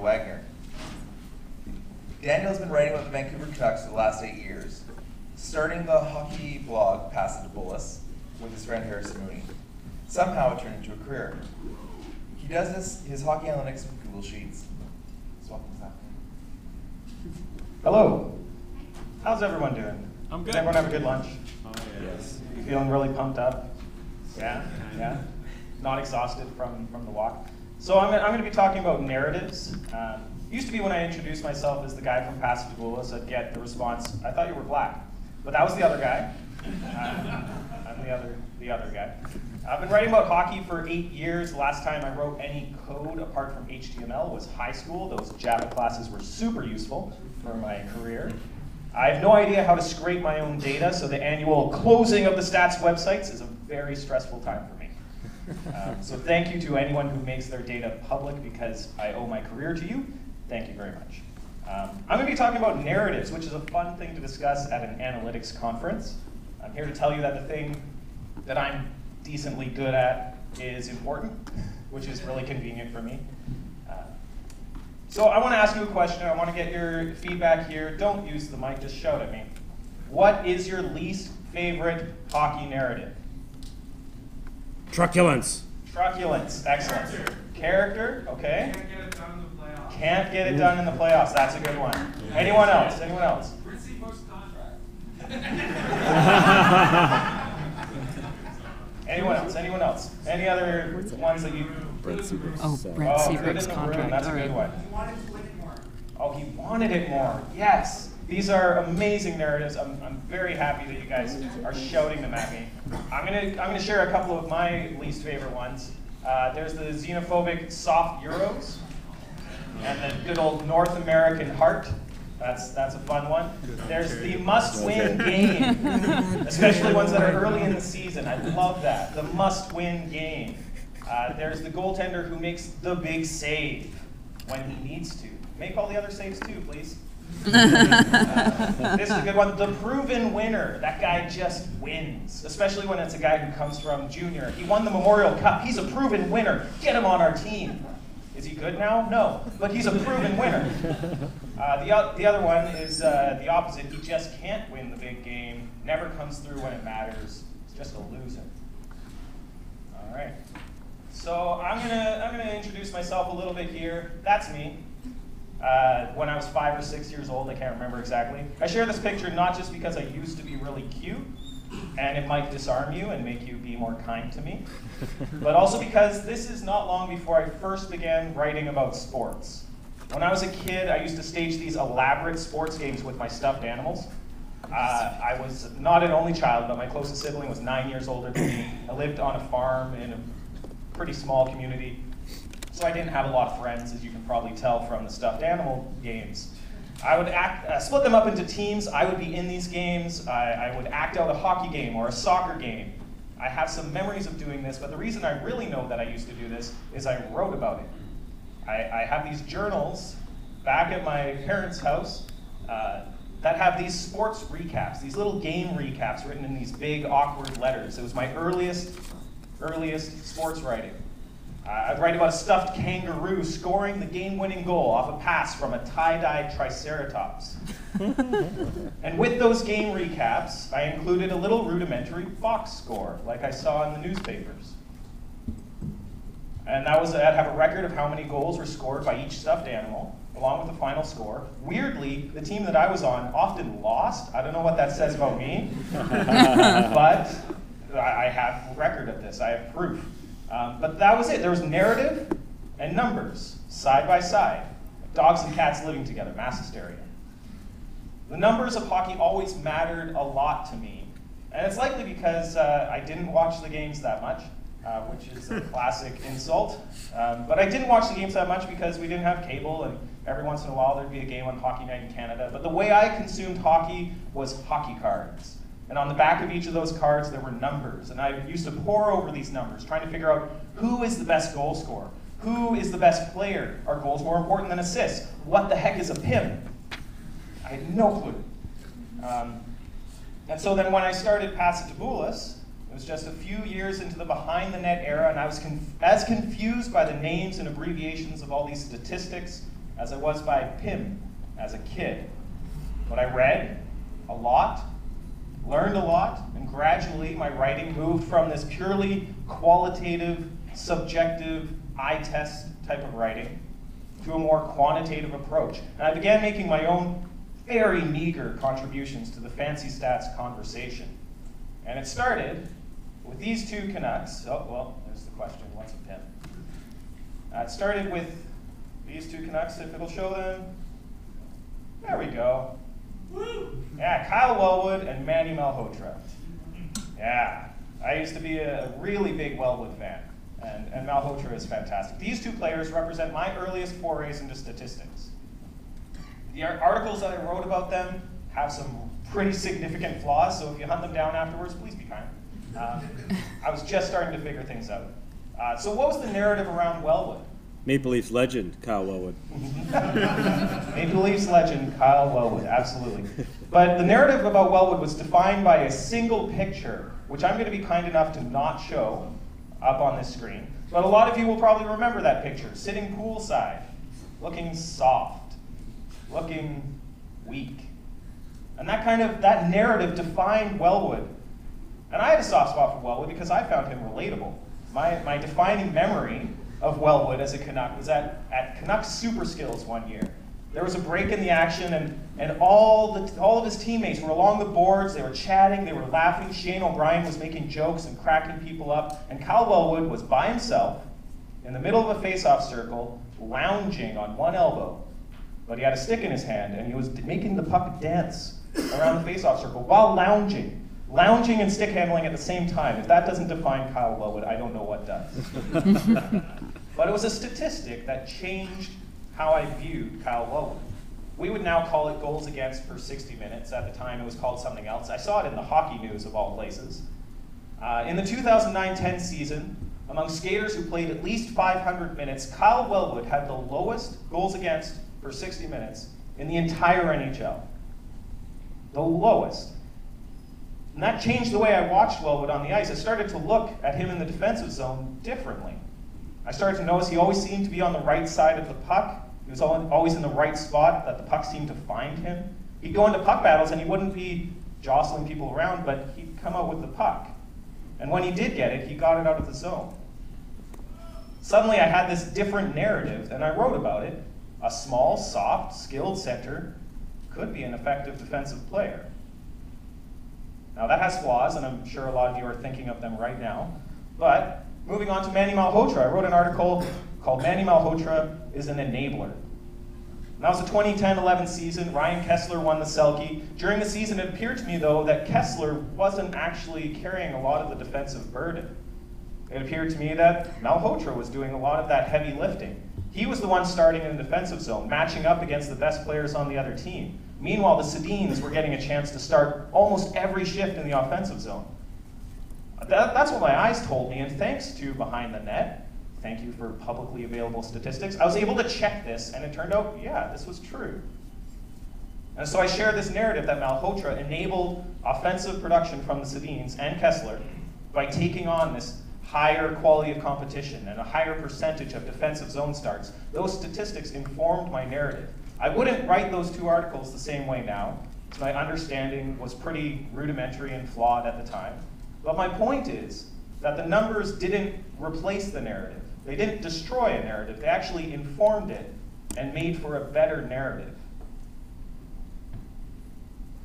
Daniel Wagner. Daniel's been writing about the Vancouver Canucks for the last 8 years, starting the hockey blog Pass It to Bullis with his friend Harrison Mooney. Somehow it turned into a career. He does his hockey analytics with Google Sheets. So welcome to that. Hello. How's everyone doing? I'm good. Did everyone have a good lunch? Oh, yes. You feeling really pumped up? Yeah? Yeah? Not exhausted from the walk? So I'm going to be talking about narratives. Used to be when I introduced myself as the guy from Pass It to Bullis, I'd get the response, "I thought you were black." But that was the other guy. I'm the other guy. I've been writing about hockey for 8 years. The last time I wrote any code apart from HTML was high school. Those Java classes were super useful for my career. I have no idea how to scrape my own data, so the annual closing of the stats websites is a very stressful time for me. So thank you to anyone who makes their data public, because I owe my career to you. Thank you very much. I'm going to be talking about narratives, which is a fun thing to discuss at an analytics conference. I'm here to tell you that the thing that I'm decently good at is important, which is really convenient for me. So I want to ask you a question. I want to get your feedback here. Don't use the mic, just shout at me. What is your least favorite hockey narrative? Truculence. Truculence, excellent. Character, okay. Can't get it done in the playoffs. Can't get it done in the playoffs, that's a good one. Anyone else? Anyone else? Ritzy post-contract. Anyone else? Anyone else? Any other ones that you... Brent Seabrook's good in contract. the room, that's a good one. He wanted to win it more. Oh, he wanted it more. Yes. These are amazing narratives. I'm very happy that you guys are shouting them at me. I'm gonna share a couple of my least favorite ones. There's the xenophobic soft Euros, and the good old North American heart. That's a fun one. There's the must-win game, especially ones that are early in the season. I love that. The must-win game. There's the goaltender who makes the big save when he needs to. Make all the other saves too, please. This is a good one. The proven winner. That guy just wins, especially when it's a guy who comes from junior. He won the Memorial Cup. He's a proven winner. Get him on our team. Is he good now? No, but he's a proven winner. The other one is the opposite. He just can't win the big game. Never comes through when it matters. He's just a loser. All right. So I'm gonna introduce myself a little bit here. That's me. When I was 5 or 6 years old, I can't remember exactly. I share this picture not just because I used to be really cute, and it might disarm you and make you be more kind to me, but also because this is not long before I first began writing about sports. When I was a kid, I used to stage these elaborate sports games with my stuffed animals. I was not an only child, but my closest sibling was 9 years older than me. I lived on a farm in a pretty small community. So I didn't have a lot of friends, as you can probably tell from the stuffed animal games. I would split them up into teams. I would be in these games. I would act out a hockey game or a soccer game. I have some memories of doing this, but the reason I really know that I used to do this is I wrote about it. I have these journals back at my parents' house that have these sports recaps, these little game recaps written in these big, awkward letters. It was my earliest sports writing. I'd write about a stuffed kangaroo scoring the game-winning goal off a pass from a tie-dye triceratops. And with those game recaps, I included a little rudimentary box score, like I saw in the newspapers. And I'd have a record of how many goals were scored by each stuffed animal, along with the final score. Weirdly, the team that I was on often lost. I don't know what that says about me, but I have a record of this. I have proof. But that was it. There was narrative and numbers, side by side. Dogs and cats living together, mass hysteria. The numbers of hockey always mattered a lot to me. And it's likely because I didn't watch the games that much, which is a classic insult. But I didn't watch the games that much because we didn't have cable, and every once in a while there'd be a game on Hockey Night in Canada. But the way I consumed hockey was hockey cards. And on the back of each of those cards, there were numbers. And I used to pore over these numbers, trying to figure out who is the best goal scorer? Who is the best player? Are goals more important than assists? What the heck is a PIM? I had no clue. And so then when I started Pass It to Bullis, it was just a few years into the behind-the-net era, and I was as confused by the names and abbreviations of all these statistics as I was by Pym as a kid. But I read a lot, learned a lot, and gradually my writing moved from this purely qualitative, subjective, eye test type of writing to a more quantitative approach. And I began making my own very meager contributions to the fancy stats conversation. And it started with these two Canucks. Oh, well, there's the question, what's a Pym? It started with these two Canucks, if it'll show them. There we go. Yeah, Kyle Wellwood and Manny Malhotra. Yeah, I used to be a really big Wellwood fan, and Malhotra is fantastic. These two players represent my earliest forays into statistics. The articles that I wrote about them have some pretty significant flaws, so if you hunt them down afterwards, please be kind. I was just starting to figure things out. So what was the narrative around Wellwood? Maple Leafs legend, Kyle Wellwood. Maple Leafs legend, Kyle Wellwood, absolutely. But the narrative about Wellwood was defined by a single picture, which I'm going to be kind enough to not show up on this screen. But a lot of you will probably remember that picture, sitting poolside, looking soft, looking weak. And that narrative defined Wellwood. And I had a soft spot for Wellwood because I found him relatable. My defining memory of Wellwood as a Canuck was at Canucks Super Skills one year. There was a break in the action, and all of his teammates were along the boards. They were chatting, they were laughing. Shane O'Brien was making jokes and cracking people up, and Kyle Wellwood was by himself in the middle of a face-off circle, lounging on one elbow. But he had a stick in his hand, and he was making the puck dance around the face-off circle while lounging. Lounging and stick handling at the same time. If that doesn't define Kyle Wellwood, I don't know what does. But it was a statistic that changed how I viewed Kyle Wellwood. We would now call it goals against per 60 minutes. At the time, it was called something else. I saw it in the Hockey News of all places. In the 2009-10 season, among skaters who played at least 500 minutes, Kyle Wellwood had the lowest goals against per 60 minutes in the entire NHL. The lowest. And that changed the way I watched Wellwood on the ice. I started to look at him in the defensive zone differently. I started to notice he always seemed to be on the right side of the puck. He was always in the right spot that the puck seemed to find him. He'd go into puck battles and he wouldn't be jostling people around, but he'd come out with the puck. And when he did get it, he got it out of the zone. Suddenly I had this different narrative, and I wrote about it. A small, soft, skilled center could be an effective defensive player. Now that has flaws, and I'm sure a lot of you are thinking of them right now. But moving on to Manny Malhotra, I wrote an article called Manny Malhotra is an Enabler. And that was the 2010-11 season. Ryan Kesler won the Selke. During the season, it appeared to me, though, that Kesler wasn't actually carrying a lot of the defensive burden. It appeared to me that Malhotra was doing a lot of that heavy lifting. He was the one starting in the defensive zone, matching up against the best players on the other team. Meanwhile, the Sedins were getting a chance to start almost every shift in the offensive zone. That's what my eyes told me, and thanks to Behind the Net, thank you for publicly available statistics, I was able to check this, and it turned out, yeah, this was true. And so I share this narrative that Malhotra enabled offensive production from the Sedins and Kesler by taking on this higher quality of competition and a higher percentage of defensive zone starts. Those statistics informed my narrative. I wouldn't write those two articles the same way now, because my understanding was pretty rudimentary and flawed at the time. But my point is that the numbers didn't replace the narrative. They didn't destroy a narrative. They actually informed it and made for a better narrative.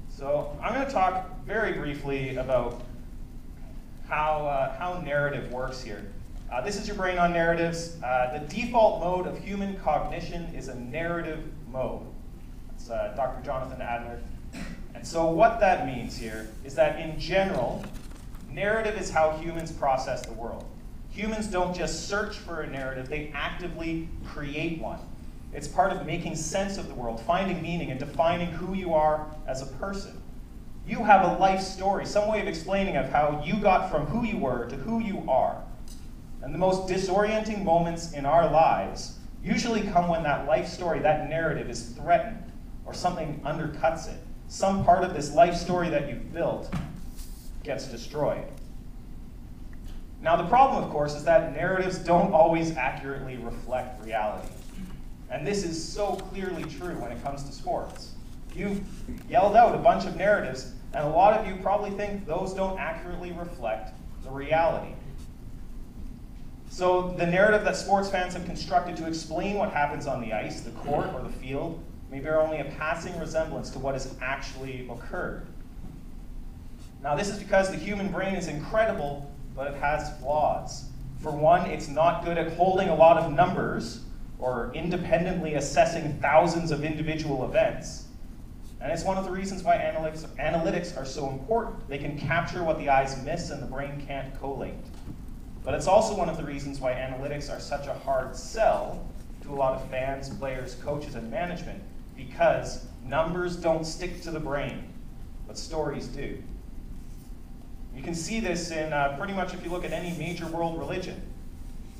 So I'm going to talk very briefly about how narrative works here. This is your brain on narratives. The default mode of human cognition is a narrative mode. That's Dr. Jonathan Adler. And so what that means here is that in general, narrative is how humans process the world. Humans don't just search for a narrative, they actively create one. It's part of making sense of the world, finding meaning, and defining who you are as a person. You have a life story, some way of explaining of how you got from who you were to who you are. And the most disorienting moments in our lives usually come when that life story, that narrative is threatened, or something undercuts it. Some part of this life story that you've built gets destroyed. Now the problem, of course, is that narratives don't always accurately reflect reality. And this is so clearly true when it comes to sports. You've yelled out a bunch of narratives, and a lot of you probably think those don't accurately reflect the reality. So the narrative that sports fans have constructed to explain what happens on the ice, the court, or the field may bear only a passing resemblance to what has actually occurred. Now, this is because the human brain is incredible, but it has flaws. For one, it's not good at holding a lot of numbers or independently assessing thousands of individual events. And it's one of the reasons why analytics are so important. They can capture what the eyes miss and the brain can't collate. But it's also one of the reasons why analytics are such a hard sell to a lot of fans, players, coaches, and management, because numbers don't stick to the brain, but stories do. You can see this in pretty much if you look at any major world religion.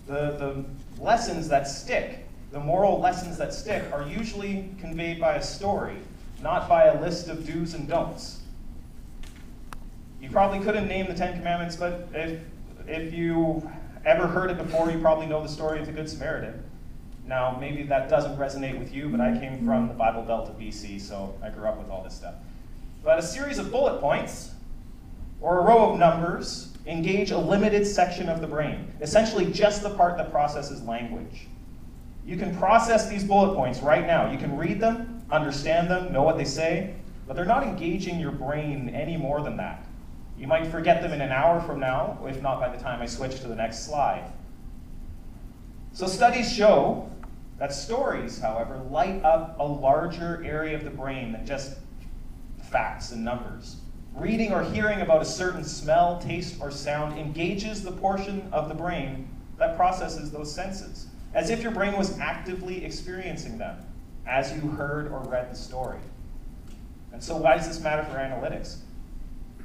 The lessons that stick, the moral lessons that stick, are usually conveyed by a story, not by a list of do's and don'ts. You probably couldn't name the 10 Commandments, but if you ever heard it before, you probably know the story of the Good Samaritan. Now, maybe that doesn't resonate with you, but I came from the Bible Belt of BC, so I grew up with all this stuff. But a series of bullet points, or a row of numbers, engage a limited section of the brain, essentially just the part that processes language. You can process these bullet points right now. You can read them, understand them, know what they say, but they're not engaging your brain any more than that. You might forget them in an hour from now, if not by the time I switch to the next slide. So studies show that stories, however, light up a larger area of the brain than just facts and numbers. Reading or hearing about a certain smell, taste, or sound engages the portion of the brain that processes those senses, as if your brain was actively experiencing them as you heard or read the story. And so why does this matter for analytics?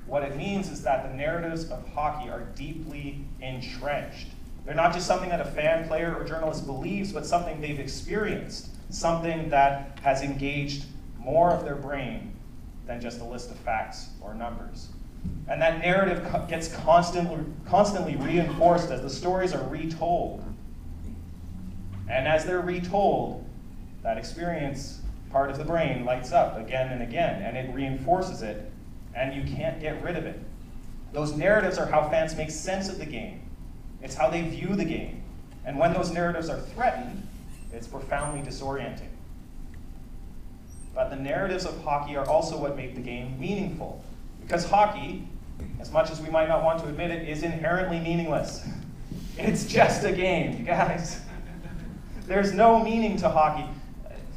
What it means is that the narratives of hockey are deeply entrenched. They're not just something that a fan, player, or journalist believes, but something they've experienced, something that has engaged more of their brain than just a list of facts or numbers. And that narrative gets constantly reinforced as the stories are retold. And as they're retold, that experience part of the brain lights up again and again, and it reinforces it, and you can't get rid of it. Those narratives are how fans make sense of the game. It's how they view the game. And when those narratives are threatened, it's profoundly disorienting. But the narratives of hockey are also what make the game meaningful. Because hockey, as much as we might not want to admit it, is inherently meaningless. It's just a game, you guys. There's no meaning to hockey.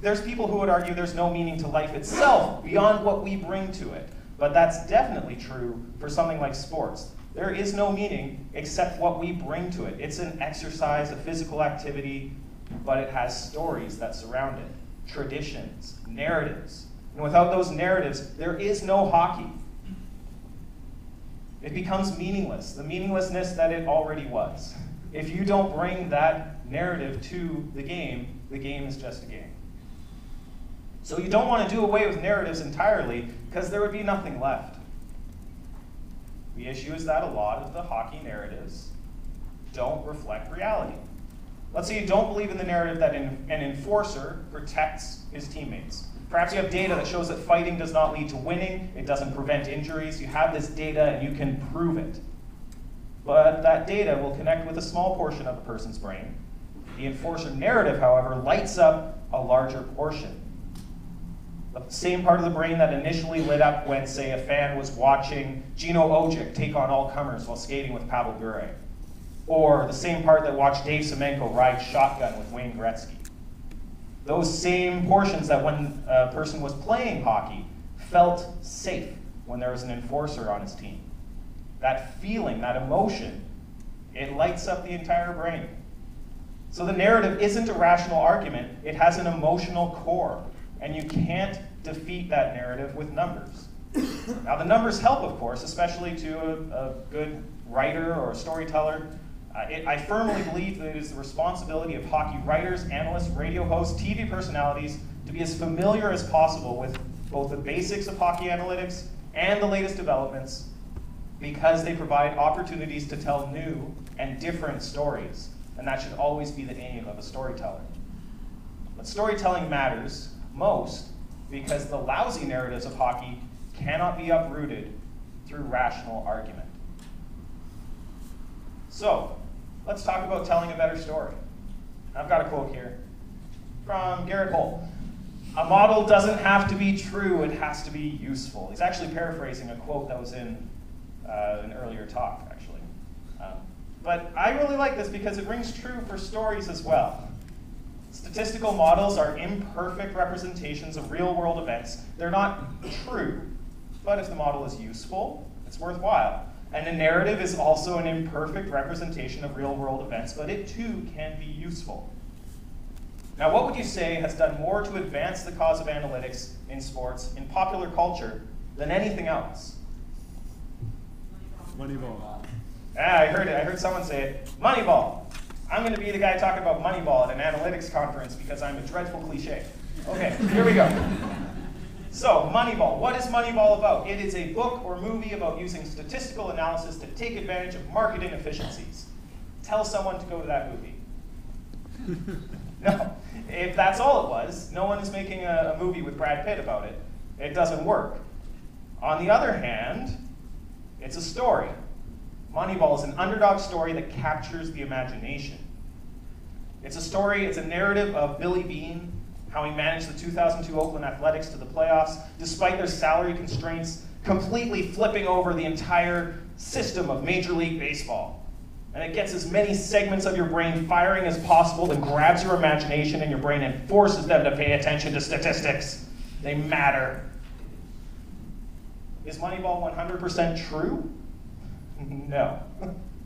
There's people who would argue there's no meaning to life itself beyond what we bring to it. But that's definitely true for something like sports. There is no meaning except what we bring to it. It's an exercise, a physical activity, but it has stories that surround it, traditions, narratives. And without those narratives, there is no hockey. It becomes meaningless, the meaninglessness that it already was. If you don't bring that narrative to the game is just a game. So you don't want to do away with narratives entirely, because there would be nothing left. The issue is that a lot of the hockey narratives don't reflect reality. Let's say you don't believe in the narrative that an enforcer protects his teammates. Perhaps you have data that shows that fighting does not lead to winning, it doesn't prevent injuries. You have this data and you can prove it. But that data will connect with a small portion of a person's brain. The enforcer narrative, however, lights up a larger portion. The same part of the brain that initially lit up when, say, a fan was watching Gino Ojic take on all comers while skating with Pavel Bure. Or the same part that watched Dave Semenko ride shotgun with Wayne Gretzky. Those same portions that when a person was playing hockey felt safe when there was an enforcer on his team. That feeling, that emotion, it lights up the entire brain. So the narrative isn't a rational argument, it has an emotional core. And you can't defeat that narrative with numbers. Now the numbers help, of course, especially to a good writer or a storyteller. I firmly believe that it is the responsibility of hockey writers, analysts, radio hosts, TV personalities to be as familiar as possible with both the basics of hockey analytics and the latest developments, because they provide opportunities to tell new and different stories. And that should always be the aim of a storyteller. But storytelling matters most because the lousy narratives of hockey cannot be uprooted through rational argument. So, let's talk about telling a better story. I've got a quote here from Garrett Holt. A model doesn't have to be true, it has to be useful. He's actually paraphrasing a quote that was in an earlier talk, actually. But I really like this because it rings true for stories as well. Statistical models are imperfect representations of real-world events. They're not true, but if the model is useful, it's worthwhile. And a narrative is also an imperfect representation of real-world events, but it too can be useful. Now, what would you say has done more to advance the cause of analytics in sports, in popular culture, than anything else? Moneyball. I heard it. I heard someone say it. Moneyball. I'm going to be the guy talking about Moneyball at an analytics conference because I'm a dreadful cliche. Okay, here we go. So, Moneyball. What is Moneyball about? It is a book or movie about using statistical analysis to take advantage of market inefficiencies. Tell someone to go to that movie. No. If that's all it was, no one is making a movie with Brad Pitt about it. It doesn't work. On the other hand, it's a story. Moneyball is an underdog story that captures the imagination. It's a story, it's a narrative of Billy Beane, how he managed the 2002 Oakland Athletics to the playoffs, despite their salary constraints, completely flipping over the entire system of Major League Baseball. And it gets as many segments of your brain firing as possible, then grabs your imagination in your brain and forces them to pay attention to statistics. They matter. Is Moneyball 100% true? No,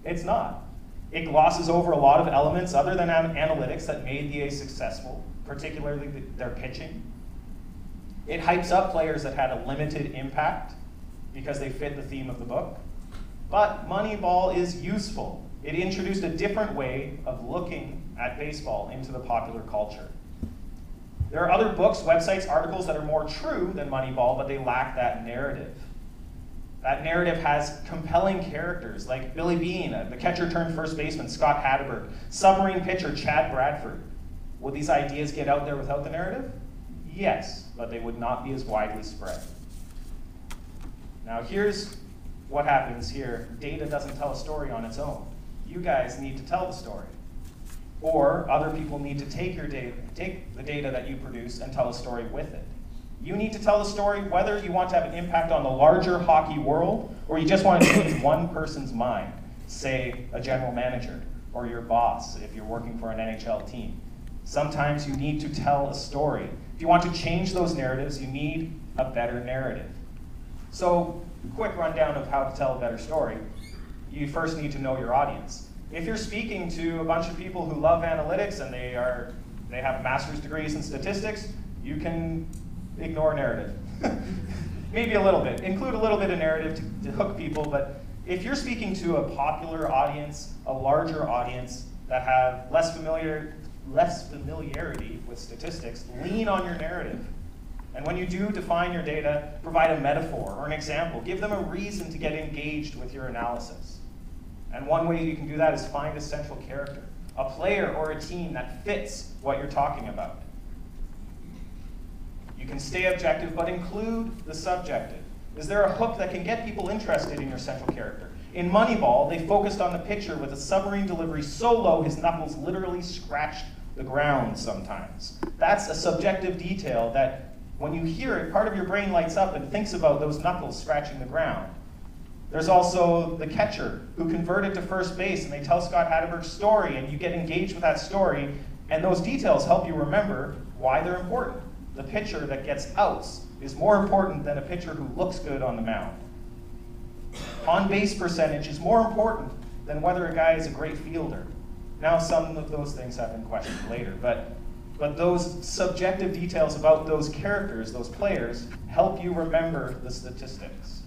it's not. It glosses over a lot of elements other than analytics that made the A's successful, particularly their pitching. It hypes up players that had a limited impact because they fit the theme of the book. But Moneyball is useful. It introduced a different way of looking at baseball into the popular culture. There are other books, websites, articles that are more true than Moneyball, but they lack that narrative. That narrative has compelling characters like Billy Beane, the catcher turned first baseman Scott Hatterberg, submarine pitcher Chad Bradford. Would these ideas get out there without the narrative? Yes, but they would not be as widely spread. Now here's what happens here. Data doesn't tell a story on its own. You guys need to tell the story. Or other people need to take the data that you produce and tell a story with it. You need to tell the story whether you want to have an impact on the larger hockey world or you just want to change one person's mind, say a general manager or your boss if you're working for an NHL team. Sometimes you need to tell a story. If you want to change those narratives, you need a better narrative. So, quick rundown of how to tell a better story. You first need to know your audience. If you're speaking to a bunch of people who love analytics and they have master's degrees in statistics, you can ignore narrative. Maybe a little bit. Include a little bit of narrative to hook people, but if you're speaking to a popular audience, a larger audience that have less familiarity with statistics, lean on your narrative. And when you do define your data, provide a metaphor or an example. Give them a reason to get engaged with your analysis. And one way you can do that is find a central character, a player or a team that fits what you're talking about. You can stay objective, but include the subjective. Is there a hook that can get people interested in your central character? In Moneyball, they focused on the pitcher with a submarine delivery so low his knuckles literally scratched the ground sometimes. That's a subjective detail that when you hear it, part of your brain lights up and thinks about those knuckles scratching the ground. There's also the catcher who converted to first base, and they tell Scott Hatterberg's story, and you get engaged with that story, and those details help you remember why they're important. The pitcher that gets outs is more important than a pitcher who looks good on the mound. On-base percentage is more important than whether a guy is a great fielder. Now, some of those things have been questioned later, but those subjective details about those characters, those players, help you remember the statistics.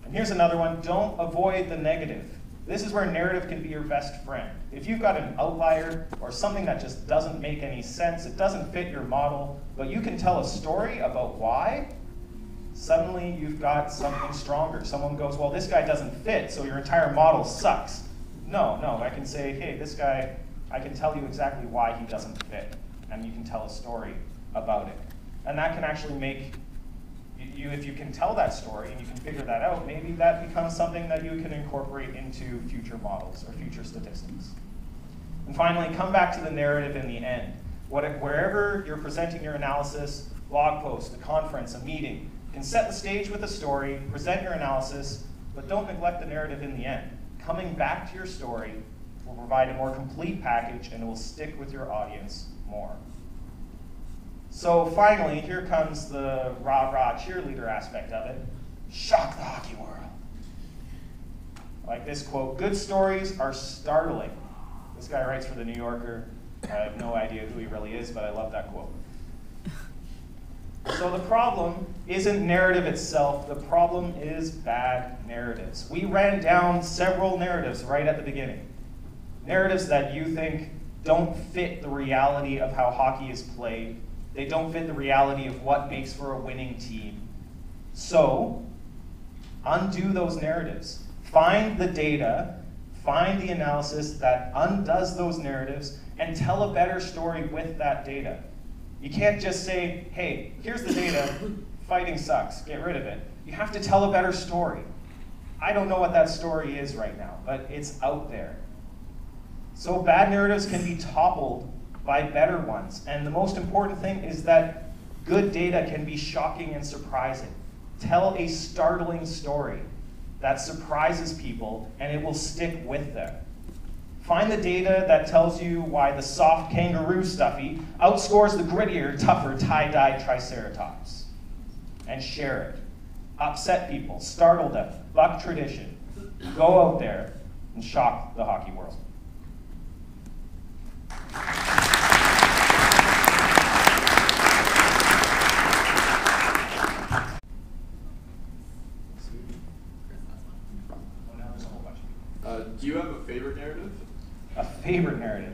And here's another one. Don't avoid the negative. This is where narrative can be your best friend. If you've got an outlier or something that just doesn't make any sense, it doesn't fit your model, but you can tell a story about why, suddenly you've got something stronger. Someone goes, well, this guy doesn't fit, so your entire model sucks. No, I can say, hey, this guy, I can tell you exactly why he doesn't fit. and you can tell a story about it. And that can actually make you, if you can tell that story and you can figure that out, maybe that becomes something that you can incorporate into future models or future statistics. And finally, come back to the narrative in the end. Wherever you're presenting your analysis, blog post, a conference, a meeting, you can set the stage with a story, present your analysis, but don't neglect the narrative in the end. Coming back to your story will provide a more complete package and it will stick with your audience more. So finally, here comes the rah-rah cheerleader aspect of it. Shock the hockey world. Like this quote, good stories are startling. This guy writes for the New Yorker. I have no idea who he really is, but I love that quote. So the problem isn't narrative itself, the problem is bad narratives. We ran down several narratives right at the beginning. Narratives that you think don't fit the reality of how hockey is played. They don't fit the reality of what makes for a winning team. So, undo those narratives. Find the data, find the analysis that undoes those narratives, and tell a better story with that data. You can't just say, hey, here's the data, fighting sucks, get rid of it. You have to tell a better story. I don't know what that story is right now, but it's out there. So bad narratives can be toppled by better ones. And the most important thing is that good data can be shocking and surprising. Tell a startling story that surprises people and it will stick with them. Find the data that tells you why the soft kangaroo stuffy outscores the grittier, tougher tie-dyed triceratops. And share it. Upset people, startle them, buck tradition. Go out there and shock the hockey world. Do you have a favorite narrative? A favorite narrative?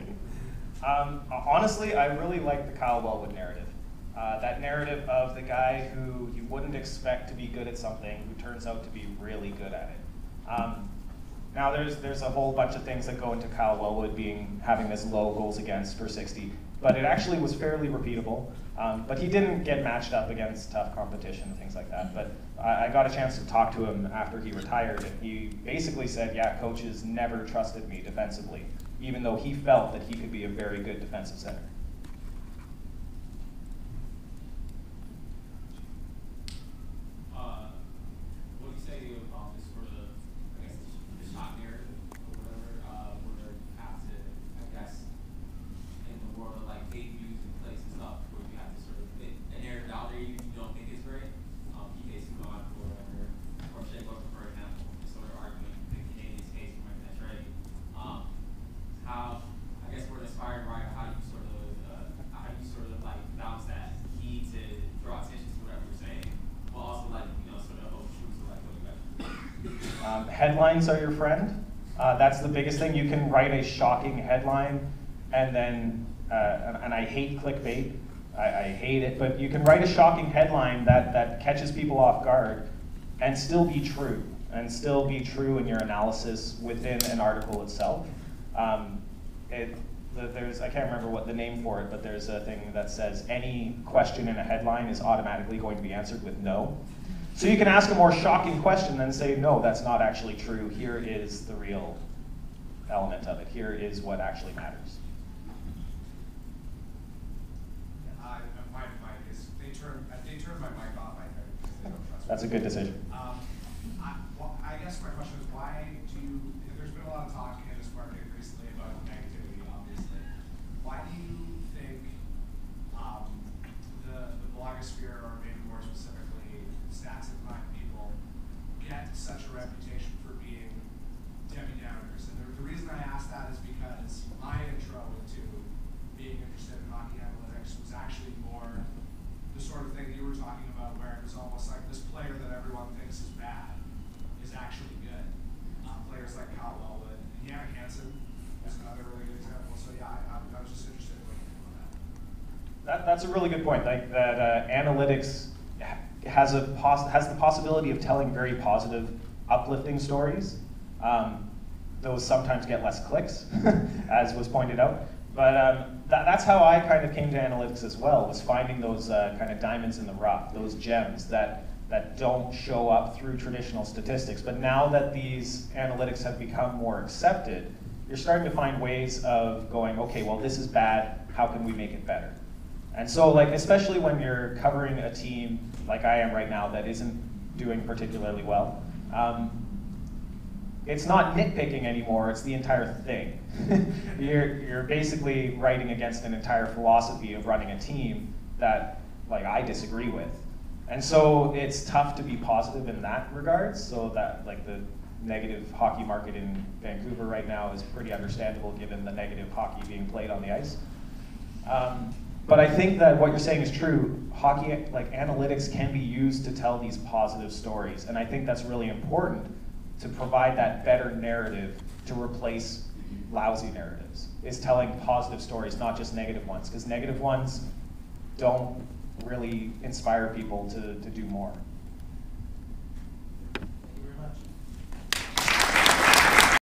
Honestly, I really like the Kyle Wellwood narrative. That narrative of the guy who you wouldn't expect to be good at something, who turns out to be really good at it. Now there's a whole bunch of things that go into Kyle Wellwood having this low goals against per 60, but it actually was fairly repeatable. But he didn't get matched up against tough competition and things like that. But I got a chance to talk to him after he retired, and he basically said, yeah, coaches never trusted me defensively, even though he felt that he could be a very good defensive center. What do you say about this sort of, I guess, the shot narrative or whatever, where you have to, I guess, in the world of like fake news and places and stuff, where you have to sort of fit a narrative out there you don't think is great. PK Subban or Shea Wilson, for example, sort of arguing the Canadians' case for making that trade. How, I guess, we're inspired by how you sort of like balance that need to draw attention to whatever you're saying, but also like, you know, sort of hold true to like what you got. Headlines are your friend. That's the biggest thing. You can write a shocking headline, and then, and I hate clickbait. I hate it, but you can write a shocking headline that catches people off guard and still be true, in your analysis within an article itself. I can't remember what the name for it, but there's a thing that says any question in a headline is automatically going to be answered with no. So you can ask a more shocking question and say, no, that's not actually true. Here is the real element of it. Here is what actually matters. They turned my mic off, I think, because they don't trust me. That's a good decision. I guess my question is, there's been a lot of talk in this market recently about negativity, obviously. Why do you think the blogosphere, or maybe more specifically, stats and black people, get such a reputation for being Debbie Downers? And the reason I ask that is because my intro into being interested in hockey analytics was actually more the sort of thing you were talking about, where it was almost like this player that everyone thinks is bad is actually good. Players like Kyle Wellwood and Yannick Hansen is another really good example. So yeah, I was just interested in what you think about that. That's a really good point. Like that, analytics has the possibility of telling very positive, uplifting stories. Those sometimes get less clicks, as was pointed out. But that's how I kind of came to analytics as well, was finding those kind of diamonds in the rough, those gems that don't show up through traditional statistics. But now that these analytics have become more accepted, you're starting to find ways of going, okay, well, this is bad, how can we make it better? And so, like, especially when you're covering a team like I am right now that isn't doing particularly well, it's not nitpicking anymore, it's the entire thing. You're basically writing against an entire philosophy of running a team that, like, I disagree with. And so it's tough to be positive in that regard, so that, like, the negative hockey market in Vancouver right now is pretty understandable given the negative hockey being played on the ice. But I think that what you're saying is true. Hockey, like, analytics can be used to tell these positive stories, and I think that's really important to provide that better narrative to replace lousy narratives, is telling positive stories, not just negative ones, because negative ones don't really inspire people to do more.